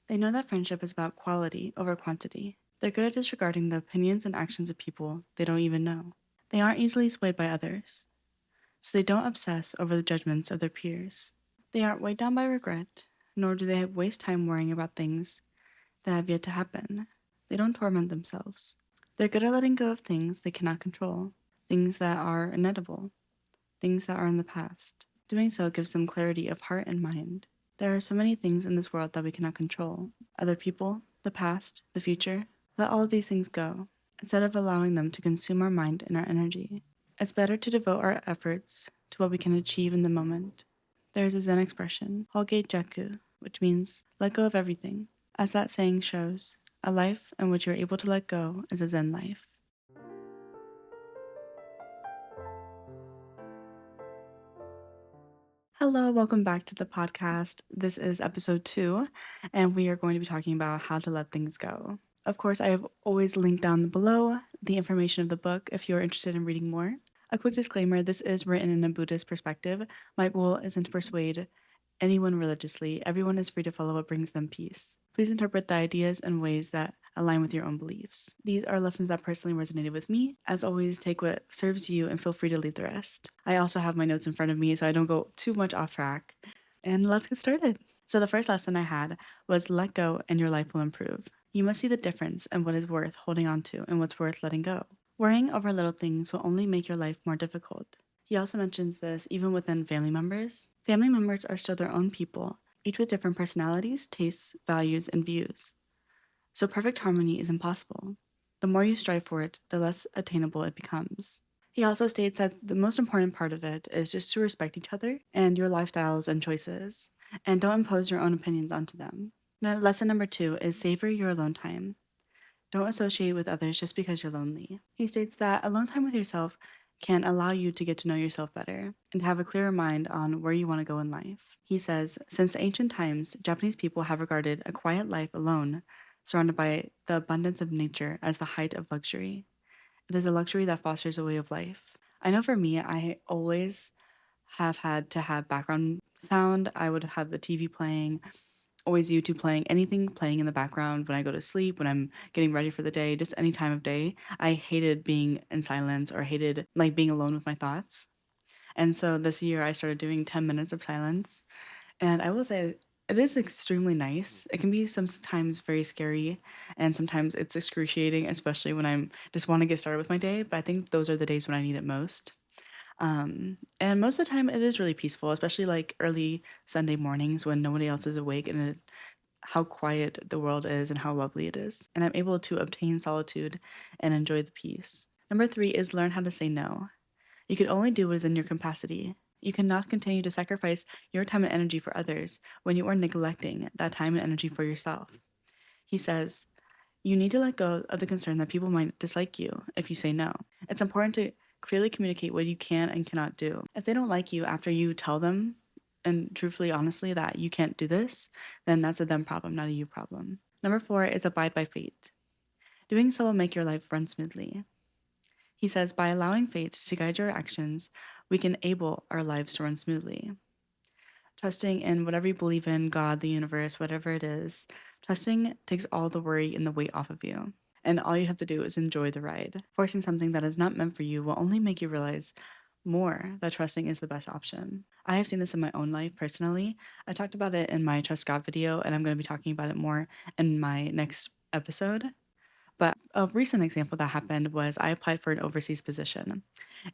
They know that friendship is about quality over quantity. They're good at disregarding the opinions and actions of people they don't even know. They aren't easily swayed by others, so they don't obsess over the judgments of their peers. They aren't weighed down by regret, nor do they waste time worrying about things that have yet to happen. They don't torment themselves. They're good at letting go of things they cannot control, things that are inedible, things that are in the past. Doing so gives them clarity of heart and mind. There are so many things in this world that we cannot control: other people, the past, the future. Let all of these things go, instead of allowing them to consume our mind and our energy. It's better to devote our efforts to what we can achieve in the moment. There is a Zen expression, Holge Jaku, which means let go of everything. As that saying shows, a life in which you're able to let go is a Zen life. Hello, welcome back to the podcast. This is episode 2, and we are going to be talking about how to let things go. Of course, I have always linked down below the information of the book if you're interested in reading more. A quick disclaimer, this is written in a Buddhist perspective. My goal isn't to persuade anyone religiously. Everyone is free to follow what brings them peace. Please interpret the ideas in ways that align with your own beliefs. These are lessons that personally resonated with me. As always, take what serves you and feel free to leave the rest. I also have my notes in front of me so I don't go too much off track. And let's get started. So the first lesson I had was let go and your life will improve. You must see the difference in what is worth holding on to and what's worth letting go. Worrying over little things will only make your life more difficult. He also mentions this even within family members. Family members are still their own people, each with different personalities, tastes, values, and views. So perfect harmony is impossible. The more you strive for it, the less attainable it becomes. He also states that the most important part of it is just to respect each other and your lifestyles and choices, and don't impose your own opinions onto them. Now, lesson number 2 is savor your alone time. Don't associate with others just because you're lonely. He states that alone time with yourself can allow you to get to know yourself better and have a clearer mind on where you want to go in life. He says, since ancient times, Japanese people have regarded a quiet life alone, surrounded by the abundance of nature, as the height of luxury. It is a luxury that fosters a way of life. I know for me, I always have had to have background sound. I would have the TV playing, always YouTube playing, anything playing in the background when I go to sleep, when I'm getting ready for the day, just any time of day. I hated being in silence or hated like being alone with my thoughts. And so this year I started doing 10 minutes of silence. And I will say it is extremely nice. It can be sometimes very scary and sometimes it's excruciating, especially when I'm just want to get started with my day. But I think those are the days when I need it most. And most of the time it is really peaceful, especially like early Sunday mornings when nobody else is awake and how quiet the world is and how lovely it is. And I'm able to obtain solitude and enjoy the peace. Number 3 is learn how to say no. You can only do what is in your capacity. You cannot continue to sacrifice your time and energy for others when you are neglecting that time and energy for yourself. He says, you need to let go of the concern that people might dislike you if you say no. It's important to clearly communicate what you can and cannot do. If they don't like you after you tell them, and truthfully, honestly, that you can't do this, then that's a them problem, not a you problem. Number 4 is abide by fate. Doing so will make your life run smoothly. He says, by allowing fate to guide your actions, we can enable our lives to run smoothly. Trusting in whatever you believe in, God, the universe, whatever it is, trusting takes all the worry and the weight off of you. And all you have to do is enjoy the ride. Forcing something that is not meant for you will only make you realize more that trusting is the best option. I have seen this in my own life personally. I talked about it in my Trust God video, and I'm going to be talking about it more in my next episode. But a recent example that happened was I applied for an overseas position,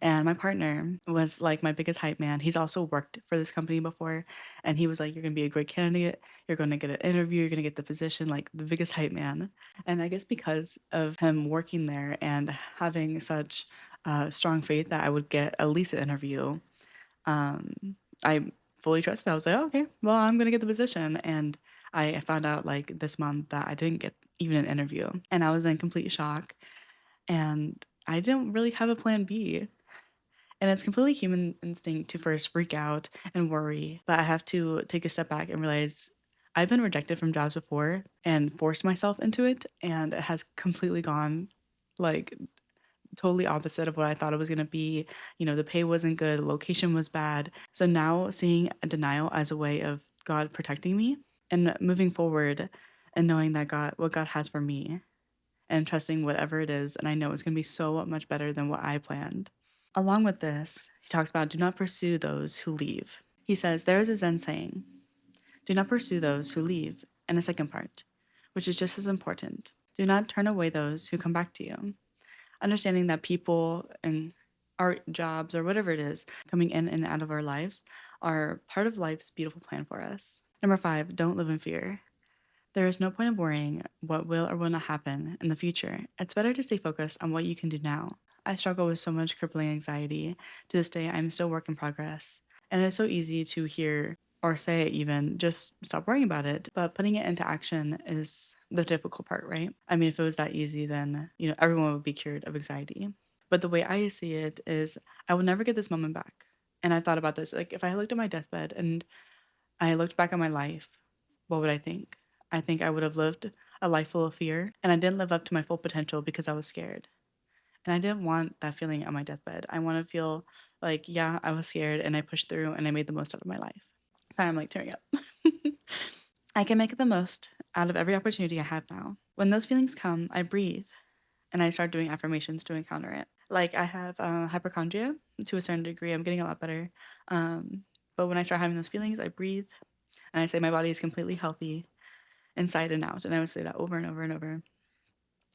and my partner was like my biggest hype man. He's also worked for this company before, and he was like, "You're gonna be a great candidate. You're gonna get an interview. You're gonna get the position." Like the biggest hype man. And I guess because of him working there and having such strong faith that I would get at least an interview, I fully trusted. I was like, oh, okay, well, I'm gonna get the position. And I found out like this month that I didn't get even an interview, and I was in complete shock. And I didn't really have a plan B. And it's completely human instinct to first freak out and worry, but I have to take a step back and realize I've been rejected from jobs before and forced myself into it, and it has completely gone like totally opposite of what I thought it was going to be. You know, the pay wasn't good, the location was bad. So now seeing a denial as a way of God protecting me and moving forward, and knowing that what God has for me, and trusting whatever it is, and I know it's going to be so much better than what I planned. Along with this, he talks about do not pursue those who leave. He says, there is a Zen saying, do not pursue those who leave, and a second part, which is just as important. Do not turn away those who come back to you. Understanding that people and our jobs or whatever it is coming in and out of our lives are part of life's beautiful plan for us. Number 5, don't live in fear. There is no point in worrying what will or will not happen in the future. It's better to stay focused on what you can do now. I struggle with so much crippling anxiety. To this day, I'm still work in progress. And it's so easy to hear or say even, just stop worrying about it. But putting it into action is the difficult part, right? I mean, if it was that easy, then, everyone would be cured of anxiety. But the way I see it is I will never get this moment back. And I've thought about this. Like, if I looked at my deathbed and I looked back on my life, what would I think? I think I would have lived a life full of fear, and I didn't live up to my full potential because I was scared. And I didn't want that feeling on my deathbed. I want to feel like, yeah, I was scared and I pushed through and I made the most out of my life. Sorry, I'm like tearing up. I can make the most out of every opportunity I have now. When those feelings come, I breathe and I start doing affirmations to encounter it. Like I have hypochondria to a certain degree. I'm getting a lot better. But when I start having those feelings, I breathe and I say my body is completely healthy inside and out. And I would say that over and over and over.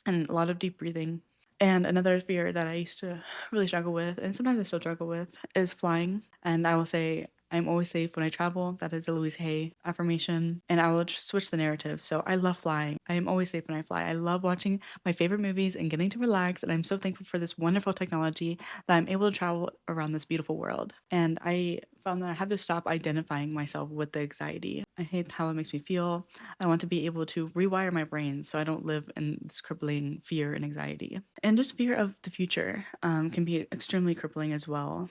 And a lot of deep breathing. And another fear that I used to really struggle with, and sometimes I still struggle with, is flying. And I will say, I'm always safe when I travel. That is a Louise Hay affirmation. And I will switch the narrative. So I love flying. I am always safe when I fly. I love watching my favorite movies and getting to relax. And I'm so thankful for this wonderful technology that I'm able to travel around this beautiful world. And I found that I have to stop identifying myself with the anxiety. I hate how it makes me feel. I want to be able to rewire my brain so I don't live in this crippling fear and anxiety. And just fear of the future can be extremely crippling as well.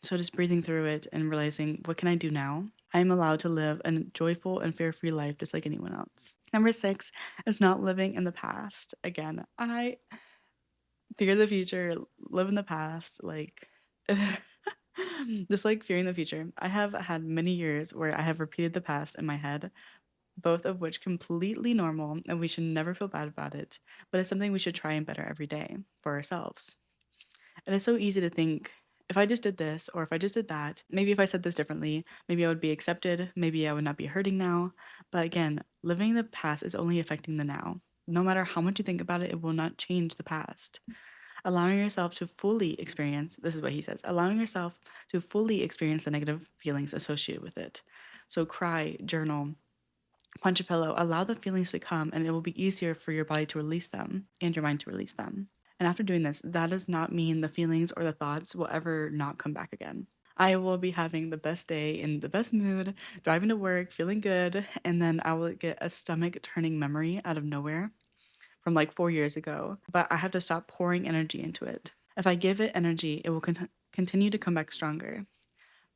So just breathing through it and realizing, what can I do now? I'm allowed to live a joyful and fear-free life just like anyone else. Number 6 is not living in the past. Again, I fear the future, live in the past, like just like fearing the future. I have had many years where I have repeated the past in my head, both of which completely normal, and we should never feel bad about it, but it's something we should try and better every day for ourselves. And it's so easy to think, if I just did this or if I just did that, maybe if I said this differently, maybe I would be accepted, maybe I would not be hurting now. But again, living in the past is only affecting the now. No matter how much you think about it, it will not change the past. Allowing yourself to fully experience, this is what he says, allowing yourself to fully experience the negative feelings associated with it. So cry, journal, punch a pillow, allow the feelings to come, and it will be easier for your body to release them and your mind to release them. And after doing this, that does not mean the feelings or the thoughts will ever not come back again. I will be having the best day in the best mood, driving to work, feeling good, and then I will get a stomach turning memory out of nowhere from like 4 years ago. But I have to stop pouring energy into it. If I give it energy, it will continue to come back stronger.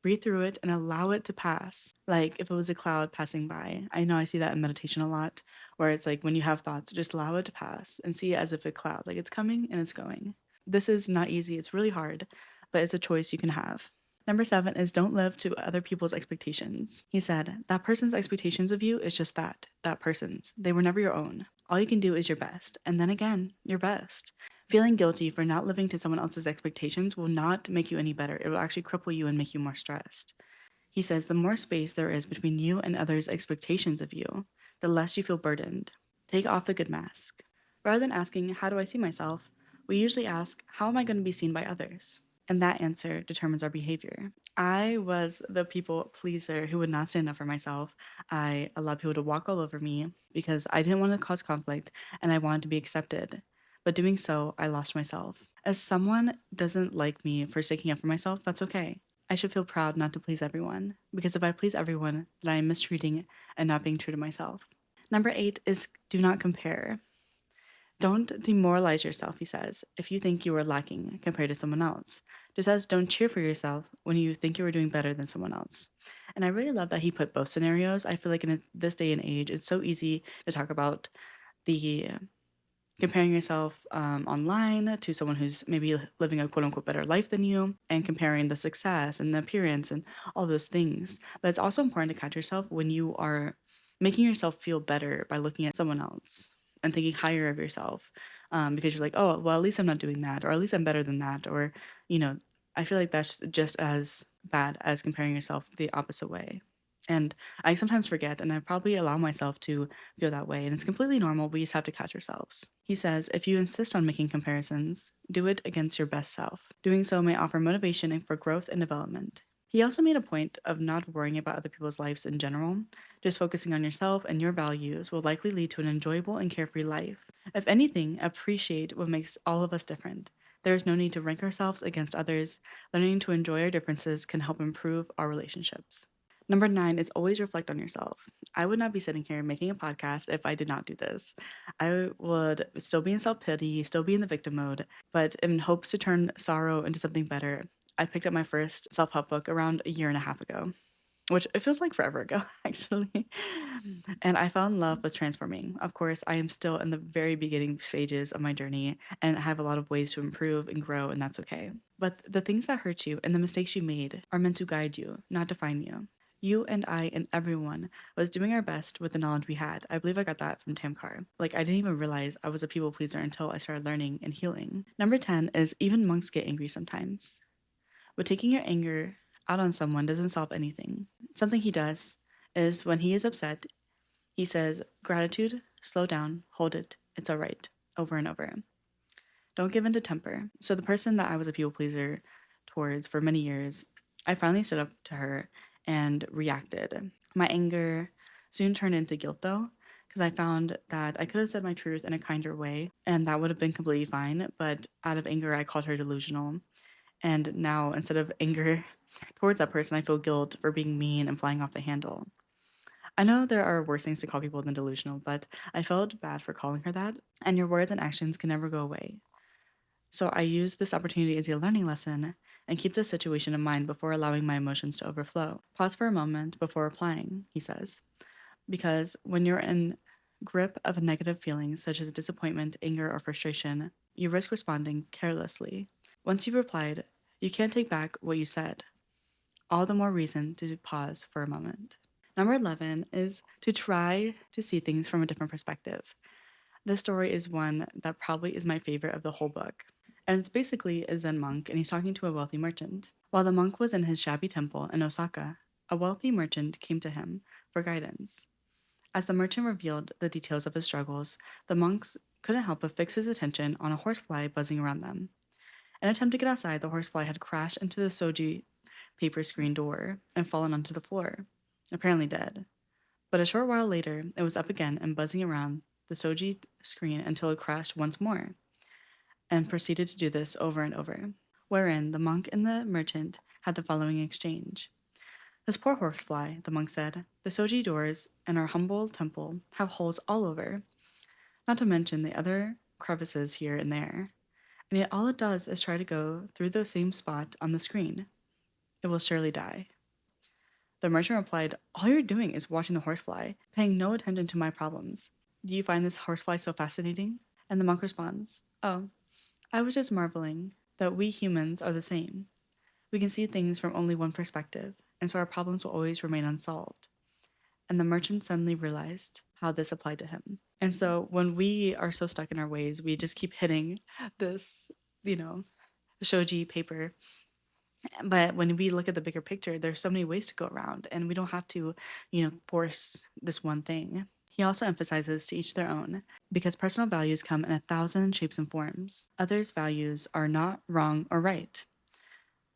Breathe through it and allow it to pass. Like if it was a cloud passing by. I know I see that in meditation a lot, where it's like when you have thoughts, just allow it to pass and see it as if a cloud, like it's coming and it's going. This is not easy, it's really hard, but it's a choice you can have. Number 7 is don't live to other people's expectations. He said, that person's expectations of you is just that person's. They were never your own. All you can do is your best, and then again, your best. Feeling guilty for not living to someone else's expectations will not make you any better. It will actually cripple you and make you more stressed. He says the more space there is between you and others' expectations of you, the less you feel burdened. Take off the good mask. Rather than asking, how do I see myself? We usually ask, how am I going to be seen by others? And that answer determines our behavior. I was the people pleaser who would not stand up for myself. I allowed people to walk all over me because I didn't want to cause conflict and I wanted to be accepted. But doing so, I lost myself. As someone doesn't like me for sticking up for myself, that's okay. I should feel proud not to please everyone, because if I please everyone, then I am mistreating and not being true to myself. Number 8 is do not compare. Don't demoralize yourself, he says, if you think you are lacking compared to someone else. Just as don't cheer for yourself when you think you are doing better than someone else. And I really love that he put both scenarios. I feel like in this day and age, it's so easy to talk about the comparing yourself online to someone who's maybe living a quote unquote better life than you, and comparing the success and the appearance and all those things. But it's also important to catch yourself when you are making yourself feel better by looking at someone else and thinking higher of yourself, because you're like, oh, well, at least I'm not doing that, or at least I'm better than that, or, you know, I feel like that's just as bad as comparing yourself the opposite way. And I sometimes forget, and I probably allow myself to feel that way. And it's completely normal. We just have to catch ourselves. He says, if you insist on making comparisons, do it against your best self. Doing so may offer motivation for growth and development. He also made a point of not worrying about other people's lives in general. Just focusing on yourself and your values will likely lead to an enjoyable and carefree life. If anything, appreciate what makes all of us different. There is no need to rank ourselves against others. Learning to enjoy our differences can help improve our relationships. Number 9 is always reflect on yourself. I would not be sitting here making a podcast if I did not do this. I would still be in self pity, still be in the victim mode, but in hopes to turn sorrow into something better, I picked up my first self help book around a year and a half ago, which it feels like forever ago, actually. And I fell in love with transforming. Of course, I am still in the very beginning stages of my journey and I have a lot of ways to improve and grow, and that's okay. But the things that hurt you and the mistakes you made are meant to guide you, not define you. You and I and everyone was doing our best with the knowledge we had. I believe I got that from Tamkar. Like, I didn't even realize I was a people pleaser until I started learning and healing. Number 10 is even monks get angry sometimes. But taking your anger out on someone doesn't solve anything. Something he does is when he is upset, he says, gratitude, slow down, hold it, it's all right, over and over. Don't give in to temper. So the person that I was a people pleaser towards for many years, I finally stood up to her and reacted. My anger soon turned into guilt though, because I found that I could have said my truth in a kinder way and that would have been completely fine. But out of anger, I called her delusional. And now instead of anger towards that person, I feel guilt for being mean and flying off the handle. I know there are worse things to call people than delusional, but I felt bad for calling her that. And your words and actions can never go away. So I use this opportunity as a learning lesson and keep this situation in mind before allowing my emotions to overflow. Pause for a moment before replying, he says, because when you're in grip of negative feelings such as disappointment, anger, or frustration, you risk responding carelessly. Once you've replied, you can't take back what you said. All the more reason to pause for a moment. Number 11 is to try to see things from a different perspective. This story is one that probably is my favorite of the whole book. And it's basically a Zen monk, and he's talking to a wealthy merchant. While the monk was in his shabby temple in Osaka, a wealthy merchant came to him for guidance. As the merchant revealed the details of his struggles, the monks couldn't help but fix his attention on a horsefly buzzing around them. In an attempt to get outside, the horsefly had crashed into the soji paper screen door and fallen onto the floor, apparently dead. But a short while later, it was up again and buzzing around the soji screen until it crashed once more, and proceeded to do this over and over, wherein the monk and the merchant had the following exchange. This poor horsefly, the monk said, the soji doors in our humble temple have holes all over, not to mention the other crevices here and there, and yet all it does is try to go through the same spot on the screen. It will surely die. The merchant replied, all you're doing is watching the horsefly, paying no attention to my problems. Do you find this horsefly so fascinating? And the monk responds, oh, I was just marveling that we humans are the same. We can see things from only one perspective, and so our problems will always remain unsolved. And the merchant suddenly realized how this applied to him. And so when we are so stuck in our ways, we just keep hitting this, shoji paper. But when we look at the bigger picture, there's so many ways to go around, and we don't have to, force this one thing. He also emphasizes to each their own, because personal values come in 1,000 shapes and forms. Others' values are not wrong or right,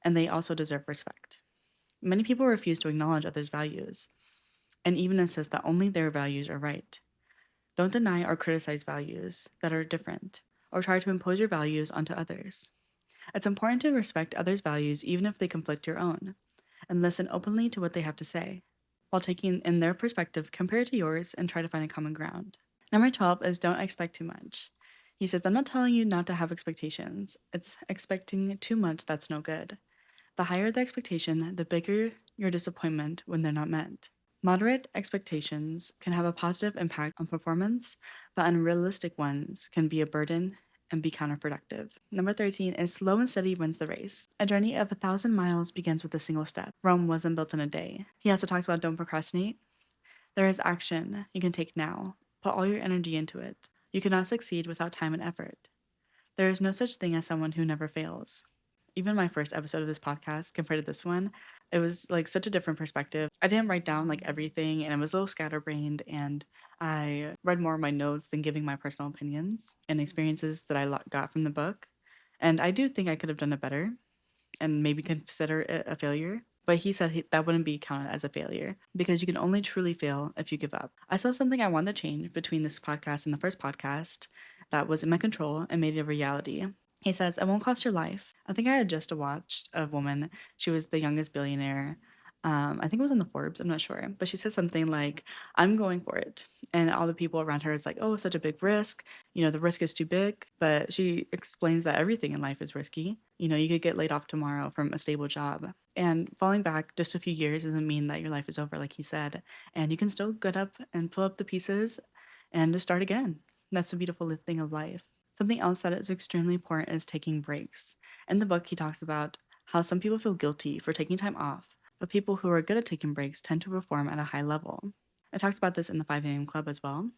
and they also deserve respect. Many people refuse to acknowledge others' values, and even insist that only their values are right. Don't deny or criticize values that are different, or try to impose your values onto others. It's important to respect others' values even if they conflict your own, and listen openly to what they have to say. While taking in their perspective, compare it to yours and try to find a common ground. Number 12 is don't expect too much. He says, I'm not telling you not to have expectations. It's expecting too much that's no good. The higher the expectation, the bigger your disappointment when they're not met. Moderate expectations can have a positive impact on performance, but unrealistic ones can be a burden and be counterproductive. Number 13 is slow and steady wins the race. A journey of 1,000 miles begins with a single step. Rome wasn't built in a day. He also talks about don't procrastinate. There is action you can take now. Put all your energy into it. You cannot succeed without time and effort. There is no such thing as someone who never fails. Even my first episode of this podcast compared to this one, it was like such a different perspective. I didn't write down like everything and I was a little scatterbrained, and I read more of my notes than giving my personal opinions and experiences that I got from the book. And I do think I could have done it better and maybe consider it a failure. But he said that wouldn't be counted as a failure because you can only truly fail if you give up. I saw something I wanted to change between this podcast and the first podcast that was in my control and made it a reality. He says, "It won't cost your life." I think I had just watched a woman. She was the youngest billionaire. I think it was in the Forbes. I'm not sure. But she said something like, "I'm going for it." And all the people around her is like, "Oh, such a big risk. The risk is too big." But she explains that everything in life is risky. You could get laid off tomorrow from a stable job. And falling back just a few years doesn't mean that your life is over, like he said. And you can still get up and pull up the pieces and just start again. That's the beautiful thing of life. Something else that is extremely important is taking breaks. In the book, he talks about how some people feel guilty for taking time off, but people who are good at taking breaks tend to perform at a high level. It talks about this in the 5 a.m. Club as well.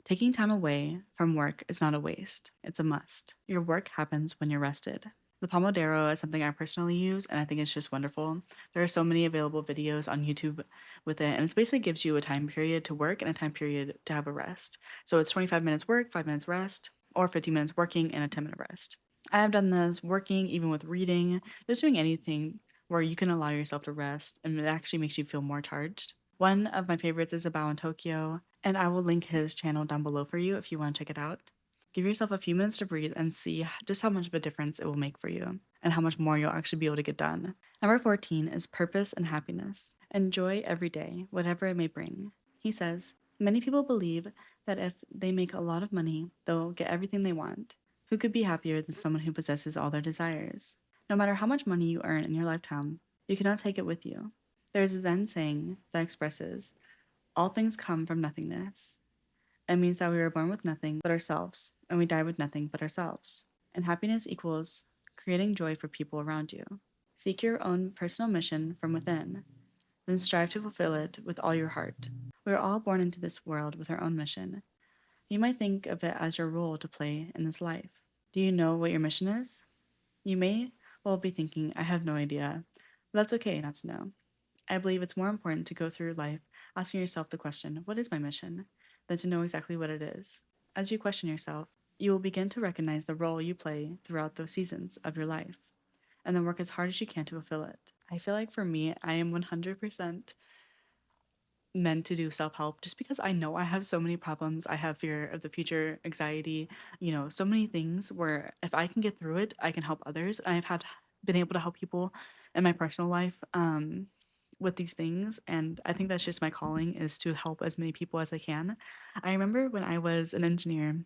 Taking time away from work is not a waste, it's a must. Your work happens when you're rested. The Pomodoro is something I personally use, and I think it's just wonderful. There are so many available videos on YouTube with it, and it basically gives you a time period to work and a time period to have a rest. So it's 25 minutes work, 5 minutes rest, or 50 minutes working and a 10-minute rest. I have done this working, even with reading, just doing anything where you can allow yourself to rest, and it actually makes you feel more charged. One of my favorites is Aboa in Tokyo, and I will link his channel down below for you if you want to check it out. Give yourself a few minutes to breathe and see just how much of a difference it will make for you and how much more you'll actually be able to get done. Number 14 is purpose and happiness. Enjoy every day, whatever it may bring. He says, "Many people believe that if they make a lot of money, they'll get everything they want. Who could be happier than someone who possesses all their desires? No matter how much money you earn in your lifetime, you cannot take it with you. There's a Zen saying that expresses, all things come from nothingness. It means that we were born with nothing but ourselves, and we die with nothing but ourselves. And happiness equals creating joy for people around you. Seek your own personal mission from within, then strive to fulfill it with all your heart. We are all born into this world with our own mission. You might think of it as your role to play in this life. Do you know what your mission is? You may well be thinking, I have no idea. But that's okay not to know. I believe it's more important to go through life asking yourself the question, what is my mission, than to know exactly what it is. As you question yourself, you will begin to recognize the role you play throughout those seasons of your life, and then work as hard as you can to fulfill it. I feel like for me, I am 100% meant to do self-help just because I know I have so many problems. I have fear of the future, anxiety, so many things where if I can get through it, I can help others. I've been able to help people in my personal life with these things, and I think that's just my calling, is to help as many people as I can. I remember when I was an engineer,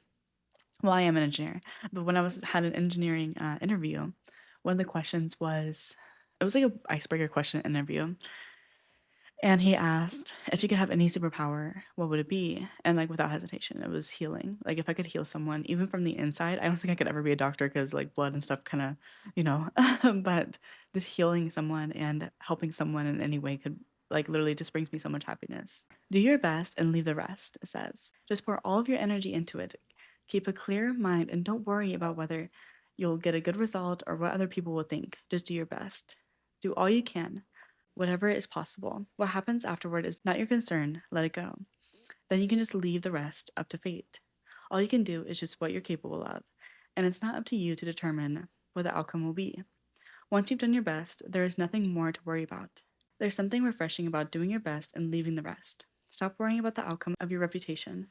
well, I am an engineer, but when I was had an engineering interview, one of the questions was, it was like a icebreaker question interview, and he asked, if you could have any superpower, what would it be? And like without hesitation, it was healing. Like if I could heal someone, even from the inside, I don't think I could ever be a doctor because like blood and stuff kind of, but just healing someone and helping someone in any way could like literally just brings me so much happiness. Do your best and leave the rest, it says. Just pour all of your energy into it. Keep a clear mind and don't worry about whether you'll get a good result or what other people will think. Just do your best. Do all you can, whatever is possible. What happens afterward is not your concern, let it go. Then you can just leave the rest up to fate. All you can do is just what you're capable of, and it's not up to you to determine what the outcome will be. Once you've done your best, there is nothing more to worry about. There's something refreshing about doing your best and leaving the rest. Stop worrying about the outcome of your reputation.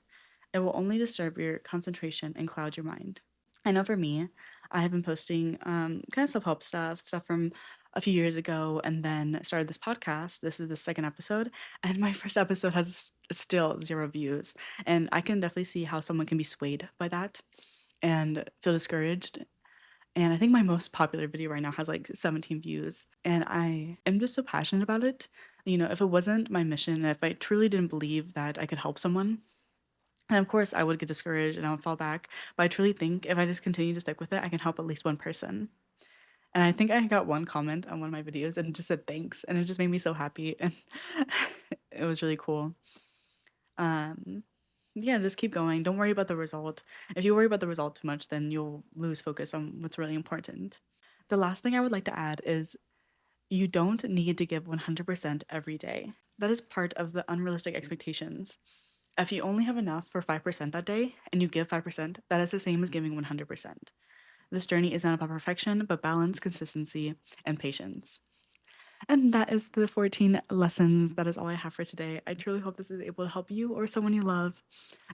It will only disturb your concentration and cloud your mind. I know for me, I have been posting kind of self-help stuff from a few years ago, and then started this podcast. This is the second episode, and my first episode has still 0 views. And I can definitely see how someone can be swayed by that and feel discouraged. And I think my most popular video right now has like 17 views. And I am just so passionate about it. If it wasn't my mission, if I truly didn't believe that I could help someone, and of course, I would get discouraged and I would fall back. But I truly think if I just continue to stick with it, I can help at least one person. And I think I got one comment on one of my videos and it just said thanks. And it just made me so happy. And it was really cool. Um, yeah, just keep going. Don't worry about the result. If you worry about the result too much, then you'll lose focus on what's really important. The last thing I would like to add is you don't need to give 100% every day. That is part of the unrealistic expectations. If you only have enough for 5% that day and you give 5%, that is the same as giving 100%. This journey is not about perfection, but balance, consistency, and patience. And that is the 14 lessons. That is all I have for today. I truly hope this is able to help you or someone you love.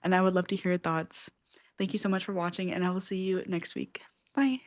And I would love to hear your thoughts. Thank you so much for watching, and I will see you next week. Bye.